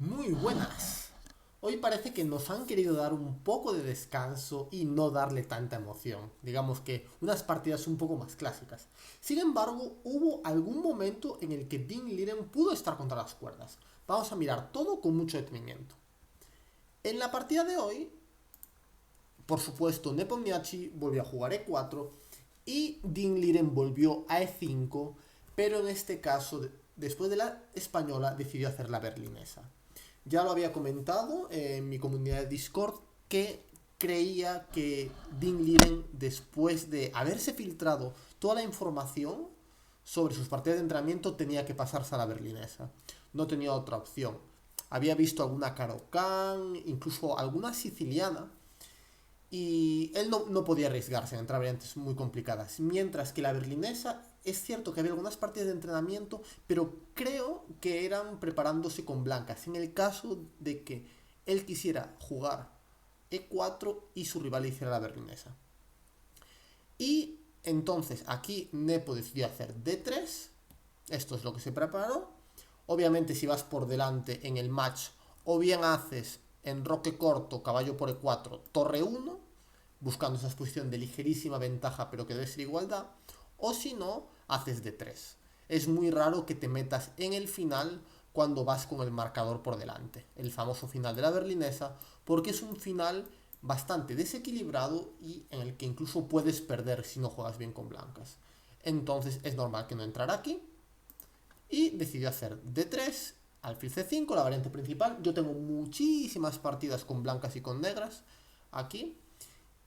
Muy buenas. Hoy parece que nos han querido dar un poco de descanso y no darle tanta emoción. Digamos que unas partidas un poco más clásicas. Sin embargo, hubo algún momento en el que Dean Liren pudo estar contra las cuerdas. Vamos a mirar todo con mucho detenimiento. En la partida de hoy, por supuesto, Nepomniachtchi volvió a jugar E4 y Dean Liren volvió a E5, pero en este caso, después de la española, decidió hacer la berlinesa. Ya lo había comentado en mi comunidad de Discord que creía que Dean Liren, después de haberse filtrado toda la información sobre sus partidas de entrenamiento, tenía que pasarse a la berlinesa. No tenía otra opción. Había visto alguna Caro-Kann, incluso alguna siciliana, y él no podía arriesgarse en entrar a variantes muy complicadas. Mientras que la berlinesa, es cierto que había algunas partidas de entrenamiento, pero creo que eran preparándose con blancas. En el caso de que él quisiera jugar E4 y su rival hiciera la berlinesa. Y entonces aquí Nepo decidió hacer D3. Esto es lo que se preparó. Obviamente si vas por delante en el match, o bien haces enroque corto, caballo por E4, torre 1, buscando esa posición de ligerísima ventaja pero que debe ser igualdad, o si no, haces D3. Es muy raro que te metas en el final cuando vas con el marcador por delante, el famoso final de la berlinesa, porque es un final bastante desequilibrado y en el que incluso puedes perder si no juegas bien con blancas. Entonces es normal que no entrara aquí y decidió hacer D3, alfil C5, la variante principal. Yo tengo muchísimas partidas con blancas y con negras aquí.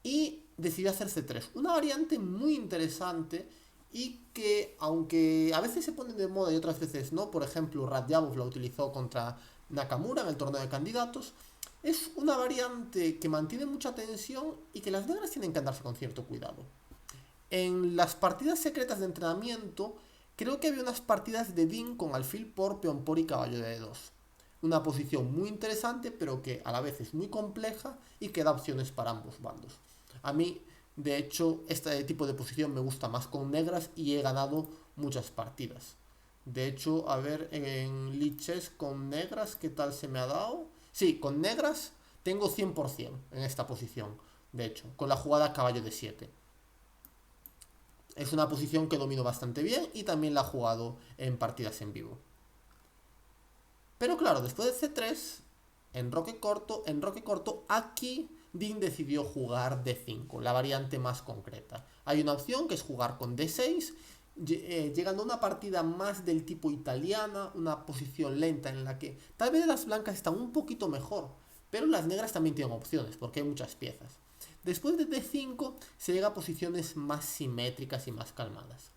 Y decidió hacer C3, una variante muy interesante y que, aunque a veces se pone de moda y otras veces no, por ejemplo, Radjabov la utilizó contra Nakamura en el torneo de candidatos, es una variante que mantiene mucha tensión y que las negras tienen que andarse con cierto cuidado. En las partidas secretas de entrenamiento, creo que había unas partidas de Dean con alfil por, peón por y caballo de E2. Una posición muy interesante, pero que a la vez es muy compleja y que da opciones para ambos bandos. A mí, de hecho, este tipo de posición me gusta más con negras y he ganado muchas partidas. De hecho, a ver, en liches con negras, ¿qué tal se me ha dado? Sí, con negras tengo 100% en esta posición. De hecho, con la jugada caballo de 7. Es una posición que domino bastante bien y también la he jugado en partidas en vivo. Pero claro, después de C3, en roque corto, aquí Dean decidió jugar D5, la variante más concreta. Hay una opción que es jugar con D6, llegando a una partida más del tipo italiana, una posición lenta en la que tal vez las blancas están un poquito mejor, pero las negras también tienen opciones porque hay muchas piezas. Después de D5 se llega a posiciones más simétricas y más calmadas.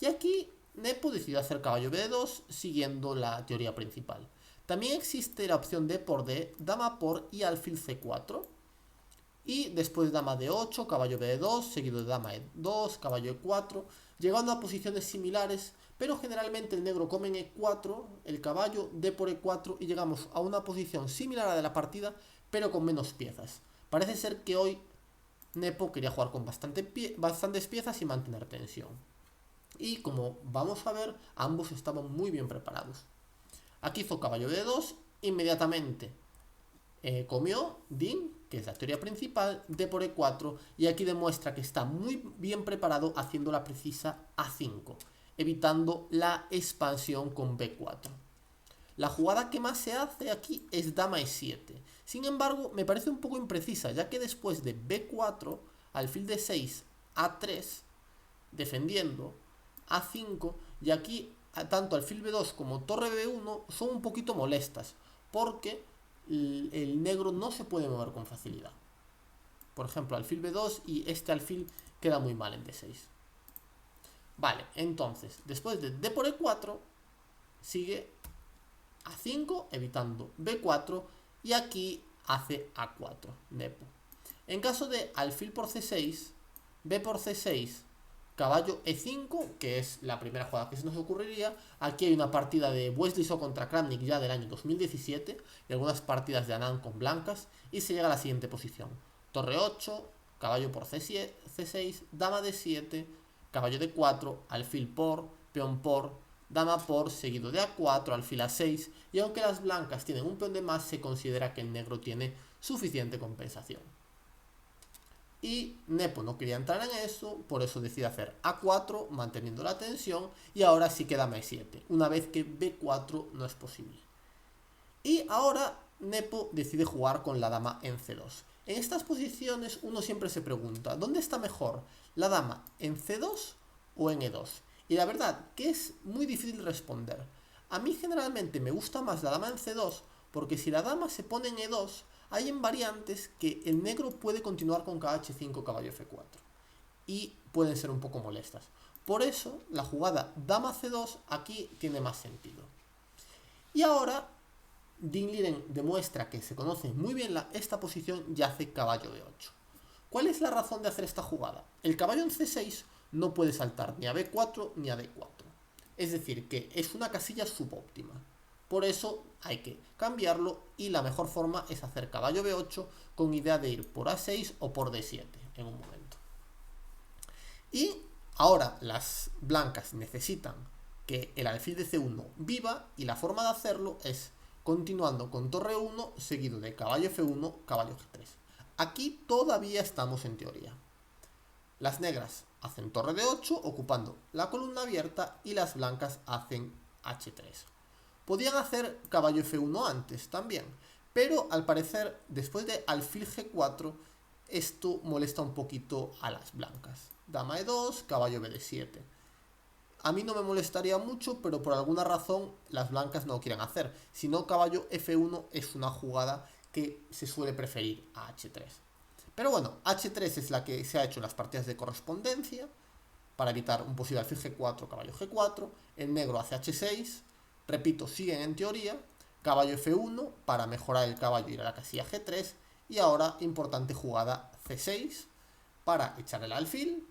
Y aquí Nepo decidió hacer caballo B2 siguiendo la teoría principal. También existe la opción de por D, dama por y alfil C4. Y después dama D8, caballo B2, seguido de dama E2, caballo E4, llegando a posiciones similares, pero generalmente el negro come en E4, el caballo D por E4 y llegamos a una posición similar a la de la partida, pero con menos piezas. Parece ser que hoy Nepo quería jugar con bastantes piezas y mantener tensión. Y como vamos a ver, ambos estaban muy bien preparados. Aquí hizo caballo de 2, inmediatamente comió Dean, que es la teoría principal, D por E4, y aquí demuestra que está muy bien preparado haciendo la precisa A5, evitando la expansión con B4. La jugada que más se hace aquí es dama E7. Sin embargo, me parece un poco imprecisa, ya que después de B4, alfil D6, A3, defendiendo, A5, y aquí tanto alfil B2 como torre B1 son un poquito molestas, porque el negro no se puede mover con facilidad. Por ejemplo, alfil B2 y este alfil queda muy mal en D6. Vale, entonces, después de D por E4, sigue A5, evitando B4, y aquí hace A4, Nepo. En caso de alfil por C6, B por C6, caballo E5, que es la primera jugada que se nos ocurriría. Aquí hay una partida de Wesley So contra Kramnik ya del año 2017 y algunas partidas de Anand con blancas, y se llega a la siguiente posición. Torre 8, caballo por C6, dama D7, caballo D4, alfil por, peón por, dama por seguido de A4, alfil A6, y aunque las blancas tienen un peón de más, se considera que el negro tiene suficiente compensación. Y Nepo no quería entrar en eso, por eso decide hacer A4, manteniendo la tensión, y ahora sí que dama E7, una vez que B4 no es posible. Y ahora Nepo decide jugar con la dama en C2. En estas posiciones uno siempre se pregunta, ¿dónde está mejor? ¿La dama en C2 o en E2? Y la verdad que es muy difícil responder. A mí generalmente me gusta más la dama en C2 porque si la dama se pone en E2, hay en variantes que el negro puede continuar con KH5, caballo F4. Y pueden ser un poco molestas. Por eso la jugada dama C2 aquí tiene más sentido. Y ahora Ding Liren demuestra que se conoce muy bien esta posición y hace caballo B8. ¿Cuál es la razón de hacer esta jugada? El caballo en C6 no puede saltar ni a B4 ni a D4. Es decir, que es una casilla subóptima. Por eso hay que cambiarlo y la mejor forma es hacer caballo B8 con idea de ir por A6 o por D7 en un momento. Y ahora las blancas necesitan que el alfil de C1 viva y la forma de hacerlo es continuando con torre 1 seguido de caballo F1, caballo G3. Aquí todavía estamos en teoría. Las negras hacen torre de 8 ocupando la columna abierta y las blancas hacen H3. Podían hacer caballo F1 antes también, pero al parecer después de alfil G4 esto molesta un poquito a las blancas. Dama E2, caballo BD7. A mí no me molestaría mucho, pero por alguna razón las blancas no lo quieren hacer. Si no, caballo F1 es una jugada que se suele preferir a H3. Pero bueno, H3 es la que se ha hecho en las partidas de correspondencia, para evitar un posible alfil G4, caballo G4. El negro hace H6, repito, siguen en teoría. Caballo F1 para mejorar el caballo y ir a la casilla G3. Y ahora, importante jugada C6 para echar el alfil.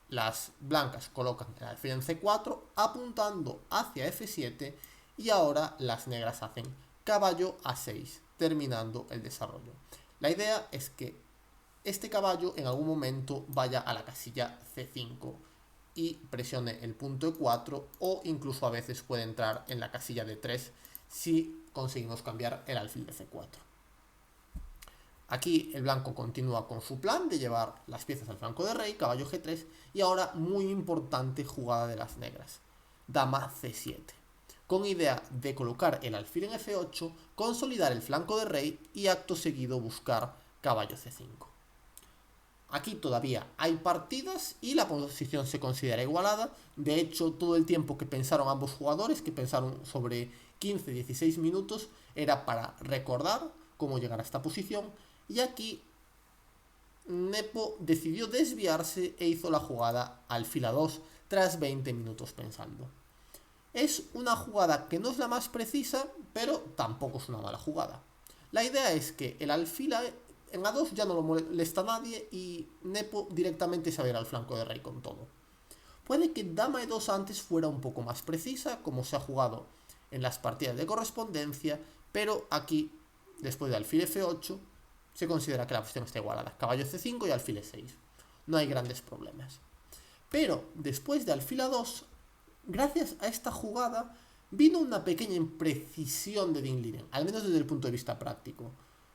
Las blancas colocan el alfil en C4 apuntando hacia F7 y ahora las negras hacen caballo A6 terminando el desarrollo. La idea es que este caballo en algún momento vaya a la casilla C5 y presione el punto E4 o incluso a veces puede entrar en la casilla D3 si conseguimos cambiar el alfil de C4. Aquí el blanco continúa con su plan de llevar las piezas al flanco de rey, caballo G3, y ahora muy importante jugada de las negras, dama C7, con idea de colocar el alfil en F8, consolidar el flanco de rey y acto seguido buscar caballo C5. Aquí todavía hay partidas y la posición se considera igualada. De hecho, todo el tiempo que pensaron ambos jugadores, que pensaron sobre 15-16 minutos, era para recordar cómo llegar a esta posición. Y aquí Nepo decidió desviarse e hizo la jugada alfil A2 tras 20 minutos pensando. Es una jugada que no es la más precisa, pero tampoco es una mala jugada. La idea es que el alfil en A2 ya no lo molesta a nadie y Nepo directamente se va a ir al flanco de rey con todo. Puede que dama E2 antes fuera un poco más precisa, como se ha jugado en las partidas de correspondencia, pero aquí, después de alfil F8, se considera que la posición está igualada. Caballo C5 y alfil E6. No hay grandes problemas. Pero después de alfil A2, gracias a esta jugada, vino una pequeña imprecisión de Ding Liren, al menos desde el punto de vista práctico.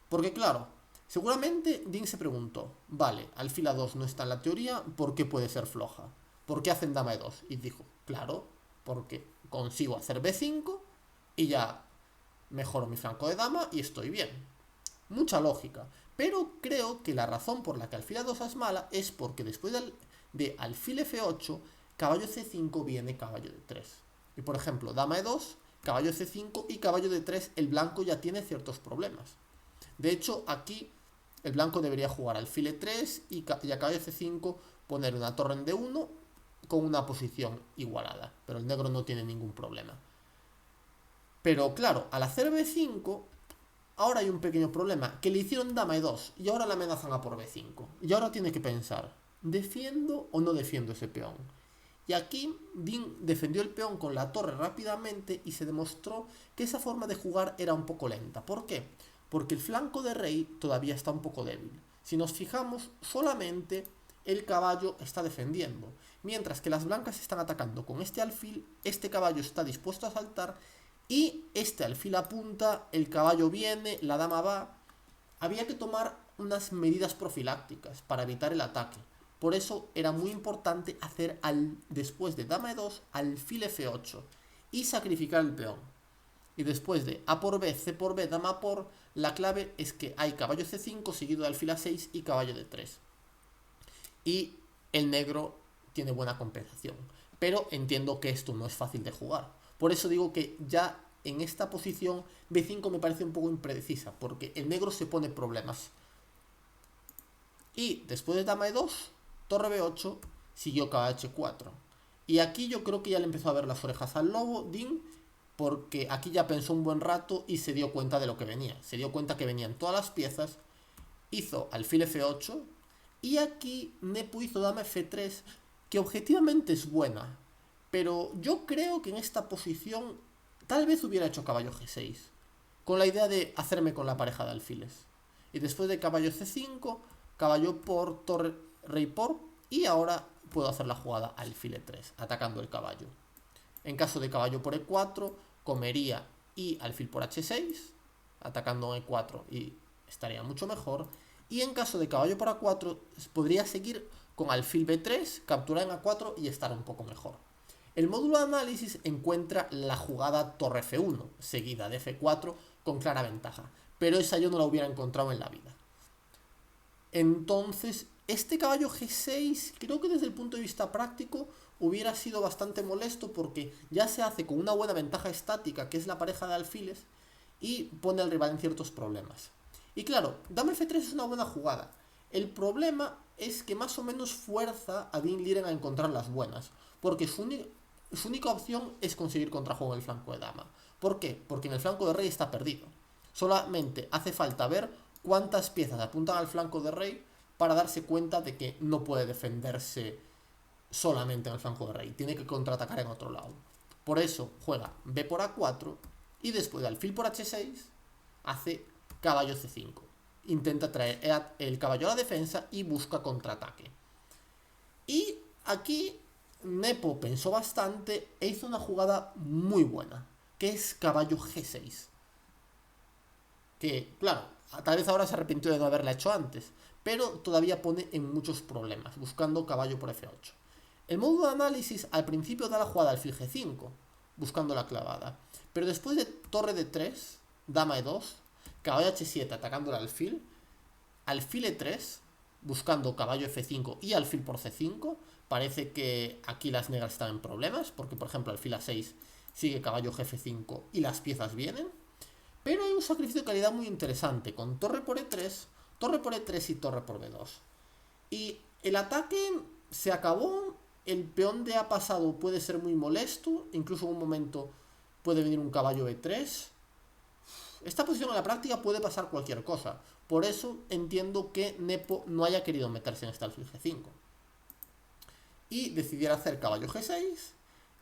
Porque claro, seguramente Ding se preguntó, vale, alfil A2 no está en la teoría, ¿por qué puede ser floja? ¿Por qué hacen dama E2? Y dijo, claro, porque consigo hacer B5 y ya mejoro mi flanco de dama y estoy bien. Mucha lógica, pero creo que la razón por la que alfil A2 es mala es porque después de alfil F8, caballo C5 viene caballo D3. Y por ejemplo, dama E2, caballo C5 y caballo D3, el blanco ya tiene ciertos problemas. De hecho, aquí el blanco debería jugar alfil E3 y a caballo C5 poner una torre en D1 con una posición igualada, pero el negro no tiene ningún problema. Pero claro, al hacer B5, ahora hay un pequeño problema, que le hicieron dama E2 y ahora la amenazan a por B5. Y ahora tiene que pensar, ¿defiendo o no defiendo ese peón? Y aquí Ding defendió el peón con la torre rápidamente y se demostró que esa forma de jugar era un poco lenta. ¿Por qué? Porque el flanco de rey todavía está un poco débil. Si nos fijamos, solamente el caballo está defendiendo. Mientras que las blancas están atacando con este alfil, este caballo está dispuesto a saltar y este alfil apunta, el caballo viene, la dama va. Había que tomar unas medidas profilácticas para evitar el ataque. Por eso era muy importante hacer después de dama e2 alfil f8 y sacrificar el peón. Y después de a por b, c por b, dama por, la clave es que hay caballo c5 seguido de alfil a6 y caballo d3. Y el negro tiene buena compensación. Pero entiendo que esto no es fácil de jugar. Por eso digo que ya en esta posición b5 me parece un poco imprecisa, porque el negro se pone problemas. Y después de dama e2, torre b8, siguió caballo h4. Y aquí yo creo que ya le empezó a ver las orejas al lobo, Dean, porque aquí ya pensó un buen rato y se dio cuenta de lo que venía. Se dio cuenta que venían todas las piezas, hizo alfil f8, y aquí Nepo hizo dama f3, que objetivamente es buena. Pero yo creo que en esta posición tal vez hubiera hecho caballo g6, con la idea de hacerme con la pareja de alfiles. Y después de caballo c5, caballo por, torre, rey por, y ahora puedo hacer la jugada alfil e3, atacando el caballo. En caso de caballo por e4, comería y alfil por h6, atacando e4 y estaría mucho mejor. Y en caso de caballo por a4, podría seguir con alfil b3, capturar en a4 y estar un poco mejor. El módulo de análisis encuentra la jugada torre f1, seguida de f4, con clara ventaja, pero esa yo no la hubiera encontrado en la vida. Entonces, este caballo g6, creo que desde el punto de vista práctico, hubiera sido bastante molesto porque ya se hace con una buena ventaja estática, que es la pareja de alfiles, y pone al rival en ciertos problemas. Y claro, dama f3 es una buena jugada. El problema es que más o menos fuerza a Dean Liren a encontrar las buenas, porque su única opción es conseguir contrajuego en el flanco de dama. ¿Por qué? Porque en el flanco de rey está perdido. Solamente hace falta ver cuántas piezas apuntan al flanco de rey para darse cuenta de que no puede defenderse solamente en el flanco de rey. Tiene que contraatacar en otro lado. Por eso juega b por a4 y después de alfil por h6 hace caballo c5. Intenta traer el caballo a la defensa y busca contraataque. Y aquí Nepo pensó bastante e hizo una jugada muy buena, que es caballo g6. Que, claro, tal vez ahora se arrepintió de no haberla hecho antes, pero todavía pone en muchos problemas, buscando caballo por f8. El módulo de análisis al principio da la jugada alfil g5, buscando la clavada, pero después de torre d3, dama e2, caballo h7 atacando el alfil, alfil e3, buscando caballo f5 y alfil por c5, parece que aquí las negras están en problemas, porque por ejemplo alfil a6 sigue caballo gf5 y las piezas vienen, pero hay un sacrificio de calidad muy interesante, con torre por e3 y torre por b2. Y el ataque se acabó, el peón de a pasado puede ser muy molesto, incluso en un momento puede venir un caballo b3. Esta posición en la práctica puede pasar cualquier cosa, por eso entiendo que Nepo no haya querido meterse en este alfil g5. Y decidiera hacer caballo g6,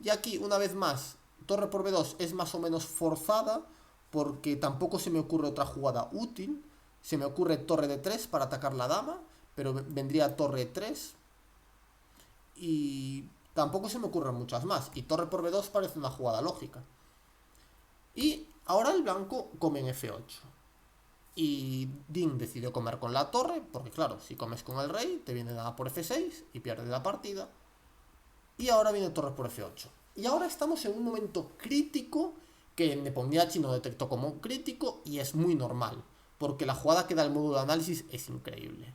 y aquí una vez más, torre por b2 es más o menos forzada, porque tampoco se me ocurre otra jugada útil. Se me ocurre torre d3 para atacar la dama, pero vendría torre e3 y tampoco se me ocurren muchas más. Y torre por b2 parece una jugada lógica. Y ahora el blanco come en f8. Y Dean decidió comer con la torre, porque claro, si comes con el rey, te viene dama por f6 y pierdes la partida. Y ahora viene torre por f8. Y ahora estamos en un momento crítico que Nepomniachtchi no detectó como crítico y es muy normal, porque la jugada que da el módulo de análisis es increíble.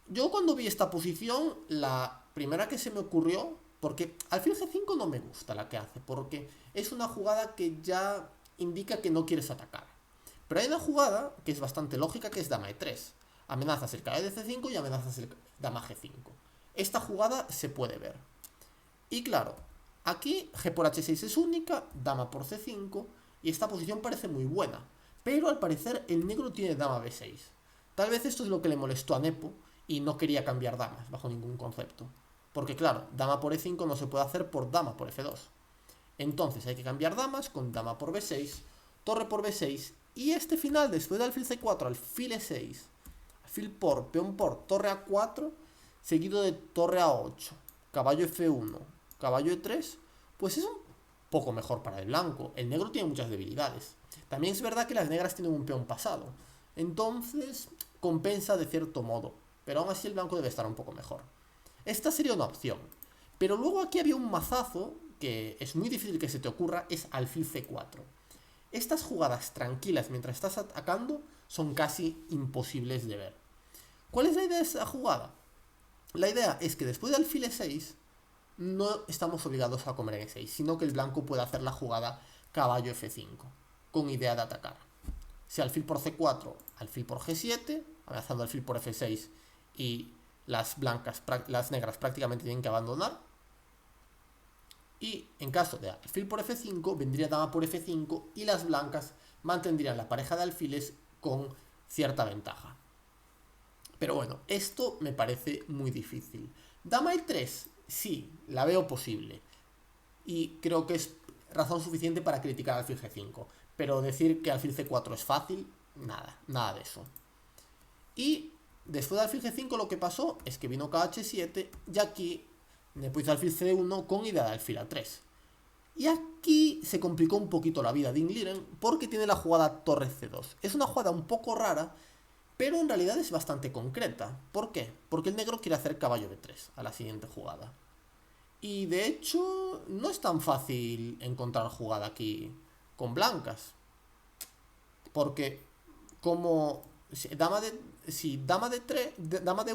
Yo cuando vi esta posición, la primera que se me ocurrió, porque alfil g5 no me gusta la que hace, porque es una jugada que ya indica que no quieres atacar. Pero hay una jugada que es bastante lógica, que es dama e3. Amenazas el caballo de c5 y amenazas el dama g5. Esta jugada se puede ver. Y claro, aquí g por h6 es única, dama por c5, y esta posición parece muy buena. Pero al parecer el negro tiene dama b6. Tal vez esto es lo que le molestó a Nepo y no quería cambiar damas bajo ningún concepto. Porque claro, dama por e5 no se puede hacer por dama por f2. Entonces hay que cambiar damas con dama por b6, torre por b6, y este final, después de alfil c4, alfil e6, alfil por, peón por, torre a4, seguido de torre A8, caballo F1, caballo E3, pues es un poco mejor para el blanco. El negro tiene muchas debilidades. También es verdad que las negras tienen un peón pasado, entonces compensa de cierto modo, pero aún así el blanco debe estar un poco mejor. Esta sería una opción, pero luego aquí había un mazazo que es muy difícil que se te ocurra, es alfil C4. Estas jugadas tranquilas mientras estás atacando son casi imposibles de ver. ¿Cuál es la idea de esa jugada? La idea es que después de alfil E6 no estamos obligados a comer en E6, sino que el blanco puede hacer la jugada caballo F5, con idea de atacar. Si alfil por C4, alfil por G7, amenazando alfil por F6 y las negras prácticamente tienen que abandonar. Y en caso de alfil por F5, vendría dama por F5 y las blancas mantendrían la pareja de alfiles con cierta ventaja. Pero bueno, esto me parece muy difícil. Dama E3, sí, la veo posible. Y creo que es razón suficiente para criticar alfil G5. Pero decir que alfil C4 es fácil, nada de eso. Y después de alfil G5 lo que pasó es que vino KH7 y aquí Nepo hizo alfil C1 con idea de alfil A3. Y aquí se complicó un poquito la vida de Ding Liren porque tiene la jugada torre C2. Es una jugada un poco rara, pero en realidad es bastante concreta. ¿Por qué? Porque el negro quiere hacer caballo B3 a la siguiente jugada. Y de hecho no es tan fácil encontrar jugada aquí con blancas. Porque como dama de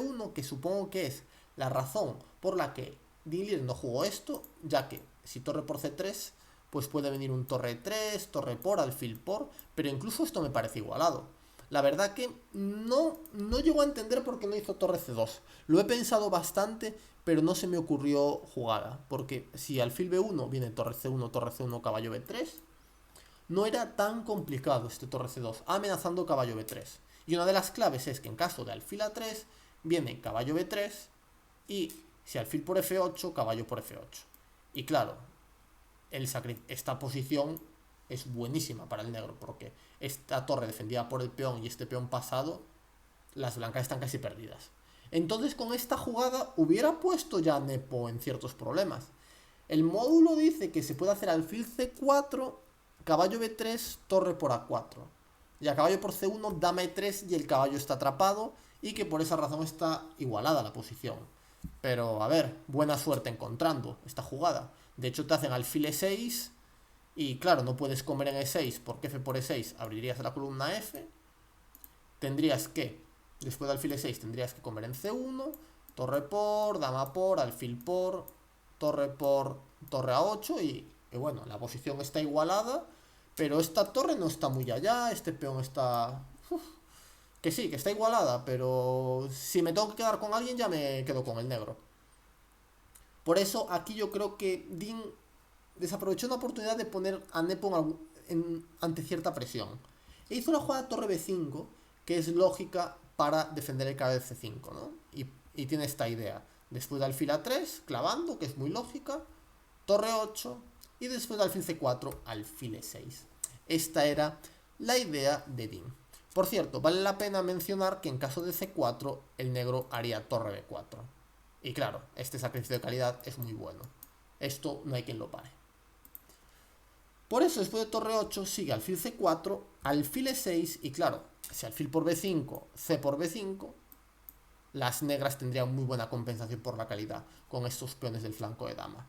1, que supongo que es la razón por la que Ding Liren no jugó esto, ya que si torre por C3, pues puede venir un torre 3, torre por, alfil por, pero incluso esto me parece igualado. La verdad que no llego a entender por qué no hizo torre C2. Lo he pensado bastante, pero no se me ocurrió jugada, porque si alfil B1 viene torre C1, caballo B3, no era tan complicado este torre C2, amenazando caballo B3. Y una de las claves es que en caso de alfil A3, viene caballo B3 y si alfil por F8, caballo por F8. Y claro, esta posición es buenísima para el negro, porque esta torre defendida por el peón y este peón pasado, las blancas están casi perdidas. Entonces con esta jugada hubiera puesto ya a Nepo en ciertos problemas. El módulo dice que se puede hacer alfil C4, caballo B3, torre por A4. Y a caballo por C1, dama E3 y el caballo está atrapado y que por esa razón está igualada la posición. Pero a ver, buena suerte encontrando esta jugada. De hecho te hacen alfil E6 y claro, no puedes comer en E6 porque F por E6 abrirías la columna F. Tendrías que, después de alfil E6, tendrías que comer en C1, torre por, dama por, alfil por, torre A8 y bueno, la posición está igualada, pero esta torre no está muy allá, este peón está... que sí, que está igualada, pero si me tengo que quedar con alguien ya me quedo con el negro. Por eso aquí yo creo que Ding desaprovechó una oportunidad de poner a Nepo ante cierta presión. E hizo una jugada torre B5, que es lógica para defender el caballo C5, ¿no? Y tiene esta idea. Después de alfil A3, clavando, que es muy lógica, torre 8, y después de alfil C4, alfil E6. Esta era la idea de Ding. Por cierto, vale la pena mencionar que en caso de C4, el negro haría torre B4. Y claro, este sacrificio de calidad es muy bueno. Esto no hay quien lo pare. Por eso, después de torre 8, sigue alfil C4, alfil E6, y claro, si alfil por B5, C por B5, las negras tendrían muy buena compensación por la calidad con estos peones del flanco de dama.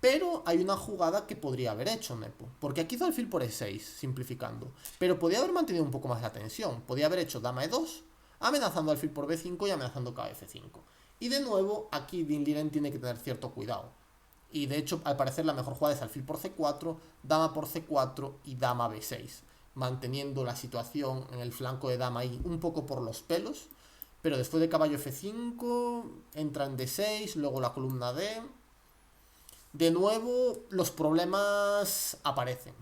Pero hay una jugada que podría haber hecho Nepo, porque aquí hizo alfil por E6, simplificando. Pero podía haber mantenido un poco más la tensión. Podía haber hecho dama E2, amenazando alfil por B5 y amenazando caballo F5. Y de nuevo, aquí Ding Liren tiene que tener cierto cuidado. Y de hecho, al parecer, la mejor jugada es alfil por C4, dama por C4 y dama B6, manteniendo la situación en el flanco de dama ahí un poco por los pelos. Pero después de caballo F5, entra en D6, luego la columna D. De nuevo, los problemas aparecen.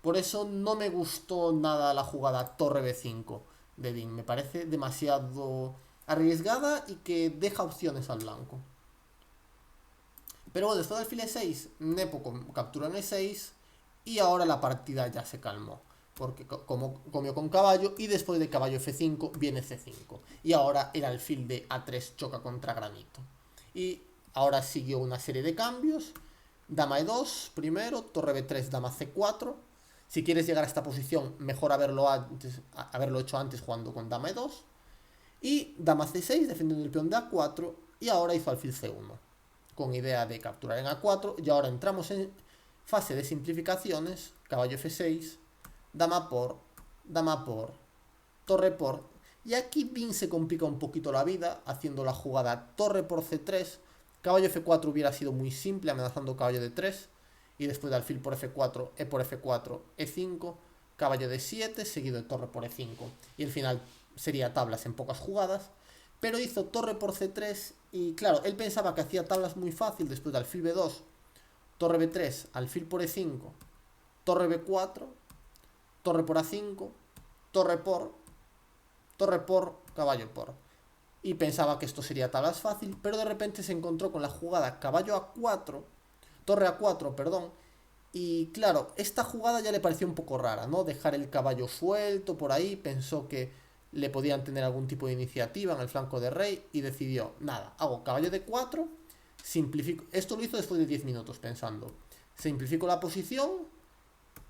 Por eso no me gustó nada la jugada torre B5 de Ding. Me parece demasiado arriesgada y que deja opciones al blanco. Pero bueno, después del alfil E6, Nepo capturó en E6 y ahora la partida ya se calmó. porque como comió con caballo, y después de caballo F5 viene C5. Y ahora el alfil de A3 choca contra granito. Y ahora siguió una serie de cambios. Dama E2 primero, torre B3, dama C4. Si quieres llegar a esta posición, mejor haberlo hecho antes jugando con dama E2. Y dama C6, defendiendo el peón de A4. Y ahora hizo alfil C1, con idea de capturar en A4. Y ahora entramos en fase de simplificaciones. Caballo F6, dama por, torre por. Y aquí Dean se complica un poquito la vida, haciendo la jugada torre por C3. Caballo F4 hubiera sido muy simple, amenazando caballo D3. Y después de alfil por F4, E por F4, E5, caballo D7, seguido de torre por E5. Y el final sería tablas en pocas jugadas. Pero hizo torre por C3 y claro, él pensaba que hacía tablas muy fácil después de alfil B2, torre B3, alfil por E5, torre B4, torre por A5, torre por, caballo por. Y pensaba que esto sería tablas fácil, pero de repente se encontró con la jugada caballo A4, torre A4, perdón. Y claro, esta jugada ya le pareció un poco rara, ¿no? Dejar el caballo suelto por ahí, pensó que le podían tener algún tipo de iniciativa en el flanco de rey y decidió, nada, hago caballo D4, simplifico. Esto lo hizo después de 10 minutos pensando. Simplifico la posición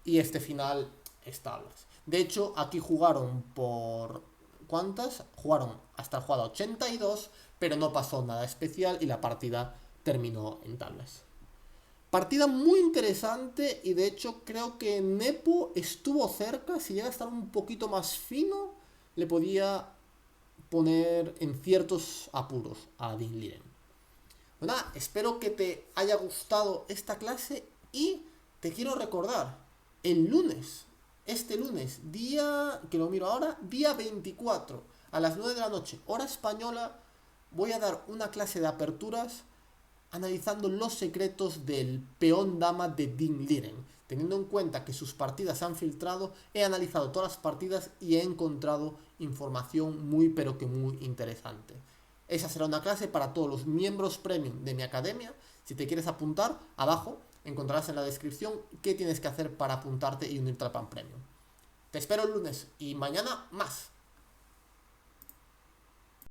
y este final es tablas. De hecho, aquí jugaron por... ¿Cuántas? Jugaron hasta la jugada 82, pero no pasó nada especial y la partida terminó en tablas. Partida muy interesante y de hecho creo que Nepo estuvo cerca. Si llega a estar un poquito más fino, le podía poner en ciertos apuros a Dean Liren. Bueno, espero que te haya gustado esta clase y te quiero recordar, el lunes, este lunes, día, que lo miro ahora, día 24, a las 9 de la noche, hora española, voy a dar una clase de aperturas analizando los secretos del peón dama de Dean Liren. Teniendo en cuenta que sus partidas se han filtrado, he analizado todas las partidas y he encontrado información muy pero que muy interesante. Esa será una clase para todos los miembros premium de mi academia. Si te quieres apuntar, abajo encontrarás en la descripción qué tienes que hacer para apuntarte y unirte al plan premium. Te espero el lunes y mañana más.